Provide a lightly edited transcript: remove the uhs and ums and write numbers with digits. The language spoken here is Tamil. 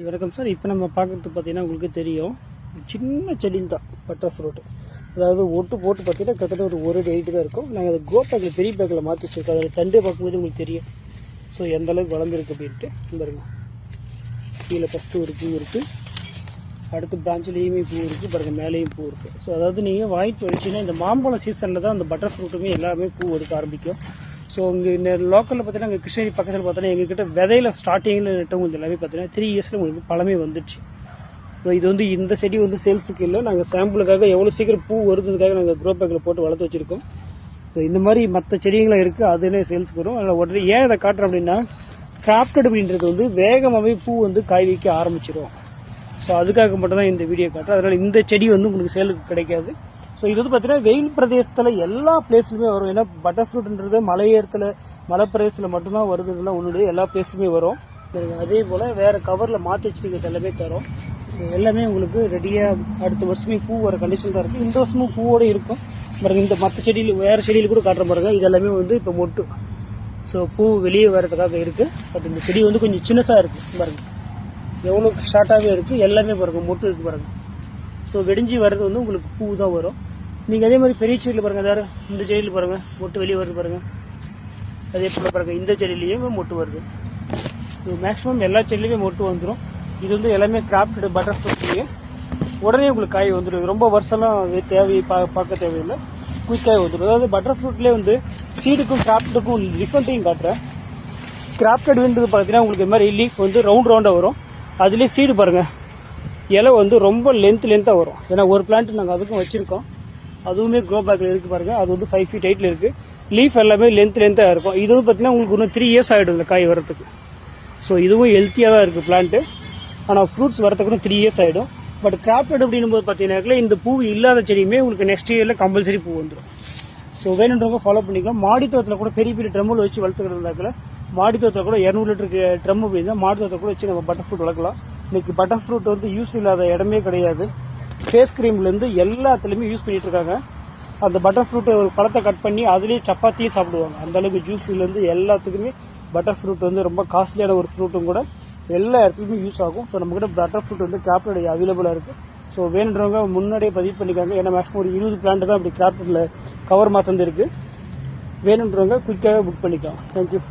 வணக்கம் சார். இப்போ நம்ம பார்க்குறது பார்த்தீங்கன்னா உங்களுக்கு தெரியும், சின்ன செடியில் தான் பட்டர் ஃப்ரூட். அதாவது ஒட்டு போட்டு பார்த்தீங்கன்னா கிட்டத்தட்ட ஒரு ஹைட்டு தான் இருக்கும். நாங்கள் அதை க்ரோ பேக்கில் பெரிய பேக்கில் மாற்றி வச்சுருக்கோம். அதில் தண்டே பார்க்கும்போது உங்களுக்கு தெரியும் ஸோ எந்த அளவுக்கு வளர்ந்துருக்கு அப்படின்ட்டு. பாருங்க, கீழே ஃபஸ்ட்டு ஒரு பூ இருக்குது, அடுத்த பிரான்ச்லேயுமே பூ இருக்குது, பாருங்கள் மேலேயும் பூ இருக்குது. ஸோ அதாவது நீங்கள் வாங்கிட்டு வச்சிங்கன்னா இந்த மாம்பழம் சீசனில் தான் அந்த பட்டர் ஃப்ரூட்டுமே எல்லாமே பூ எடுக்க ஆரம்பிக்கும். ஸோ இங்கே இந்த லோக்கலில் பார்த்தீங்கன்னா இங்கே கிருஷ்ணகிரி பக்கத்தில் பார்த்தீங்கன்னா எங்ககிட்ட விதையில ஸ்டார்டிங்கில் நட்டவங்களுக்கு எல்லாமே பார்த்தீங்கன்னா 3 இயர்ஸில் உங்களுக்கு பழமே வந்துடுச்சு. ஸோ இது வந்து இந்த செடி வந்து சேல்ஸுக்கு இல்லை, நாங்கள் சாம்பிளுக்காக எவ்வளோ சீக்கிரம் பூ வருதுக்காக நாங்கள் க்ரோ பேக்கில் போட்டு வளர்த்து வச்சுருக்கோம். ஸோ இந்த மாதிரி மற்ற செடிங்களும் இருக்குது, அதுலேயே சேல்ஸுக்கு வரும். அதில் உடனே ஏன் இதை காட்டுறோம் அப்படின்னா, கிராஃப்டட் அப்படின்றது வந்து வேகமாகவே பூ வந்து காய் வைக்க ஆரம்பிச்சிடும். ஸோ அதுக்காக மட்டும் தான் இந்த வீடியோ காட்டுறோம். அதனால் இந்த செடி வந்து உங்களுக்கு சேலுக்கு கிடைக்காது. ஸோ இது வந்து பார்த்தீங்கன்னா வெயில் பிரதேசத்தில் எல்லா பிளேஸ்லையுமே வரும். ஏன்னா பட்டர் ஃப்ரூட்ன்றது மலை இடத்துல, மலை பிரதேசத்தில் மட்டும்தான் வருதுலாம் ஒன்றுடைய எல்லா பிளேஸ்லையுமே வரும். அதே போல் வேறு கவரில் மாற்றி வச்சுருக்கிறது எல்லாமே தரும். ஸோ எல்லாமே உங்களுக்கு ரெடியாக அடுத்த வருஷமே பூ வர கண்டிஷன் தான் இருக்குது. இந்த வருஷமும் பூவோடு இருக்கும் பாருங்கள். இந்த மற்ற செடியில் வேறு செடியில் கூட காட்டுற பாருங்க, இதெல்லாமே வந்து இப்போ மொட்டு. ஸோ பூ வெளியே வர்றதுக்காக இருக்குது. பட் இந்த செடி வந்து கொஞ்சம் சின்னசாக இருக்குது பாருங்கள், எவ்வளோ ஷார்ட்டாகவே இருக்குது. எல்லாமே பாருங்கள் மொட்டு இருக்குது பாருங்கள். ஸோ வெடிஞ்சி வர்றது வந்து உங்களுக்கு பூ தான் வரும். நீங்கள் அதே மாதிரி பெரிய செடியில் பாருங்கள், அதாவது இந்த செடியில் பாருங்கள் மொட்டு வெளியே வருது பாருங்கள். அதே போல் பாருங்கள் இந்த செடியிலையுமே மொட்டு வருது. இது மேக்ஸிமம் எல்லா செடியிலையுமே மொட்டு வந்துடும். இது வந்து எல்லாமே கிராஃப்டட் பட்டர் ஃப்ரூட்லேயே உடனே உங்களுக்கு காய் வந்துடும். ரொம்ப வருஷம்லாம் பார்க்க தேவையில்லை, குயிக்காக வந்துடும். அதாவது பட்டர் ஃப்ரூட்லேயே வந்து சீடுக்கும் கிராஃப்டுக்கும் டிஃப்ரெண்ட்டையும் காட்டுறேன். கிராஃப்டட்ன்றது பார்த்தீங்கன்னா உங்களுக்கு இது மாதிரி லீஃப் வந்து ரவுண்டாக வரும். அதுலேயே சீடு பாருங்கள், இலை வந்து ரொம்ப லென்த்தாக வரும். ஏன்னா ஒரு பிளான்ட் நாங்கள் அதுக்கும் வச்சுருக்கோம், அதுவுமே க்ரோ பேக்கில் இருக்குது பாருங்கள். அது வந்து 5 feet ஹைட்டில் இருக்குது. லீஃப் எல்லாமே லென்த்தாக இருக்கும். இது வந்து பார்த்தீங்கன்னா உங்களுக்கு இன்னும் 3 years ஆகிடும் இந்த காய் வரத்துக்கு. ஸோ இதுவும் ஹெல்த்தியாக தான் இருக்குது பிளான்ட்டு. ஆனால் ஃப்ரூட்ஸ் வரத்துக்கு 3 years ஆகிடும். பட் கிராஃப்டட் அப்படின்னும் போது பார்த்தீங்கன்னா இந்த பூ இல்லாத செடியுமே உங்களுக்கு நெக்ஸ்ட் இயரில் கம்பல்சரி பூ வந்துடும். ஸோ வேணுன்றவங்க ஃபாலோ பண்ணிக்கலாம். மாடித்தோட்டத்தில் கூட பெரிய பெரிய ட்ரம்மில் வச்சு வளர்த்துக்கிட்டு இருந்தாக்கில் மாடித்தோட்டத்தில் கூட 200 லிட்டருக்கு ட்ரம் அப்படின்னா மாடித்தோட்டத்தில் கூட வச்சு நம்ம பட்டர் ஃப்ரூட் வளர்க்கலாம். இன்றைக்கி பட்டர் ஃப்ரூட் வந்து யூஸ் இல்லாத இடமே கிடையாது. ஃபேஸ் க்ரீம்லேருந்து எல்லாத்துலேயுமே யூஸ் பண்ணிட்டு இருக்காங்க. அந்த பட்டர் ஃப்ரூட்டை ஒரு பழத்தை கட் பண்ணி அதுலேயே சப்பாத்தியும் சாப்பிடுவாங்க. அந்தளவுக்கு ஜூஸ்லேருந்து எல்லாத்துக்குமே பட்டர் ஃப்ரூட் வந்து ரொம்ப காஸ்ட்லியான ஒரு ஃப்ரூட்டும் கூட, எல்லா இடத்துலையுமே யூஸ் ஆகும். ஸோ நம்மக்கிட்ட பட்டர் ஃப்ரூட் வந்து கிராஃப்டட் அவைலபிளாக இருக்குது. ஸோ வேணுன்றவங்க முன்னாடியே பதிவு பண்ணிக்காங்க. ஏன்னா மேக்ஸிமம் ஒரு 20 பிளான்ட் தான் அப்படி கிராஃப்டடில் கவர் மாற்றம் இருக்குது. வேணுன்றவங்க குயிக்காக புக் பண்ணிக்கலாம். தேங்க்யூ.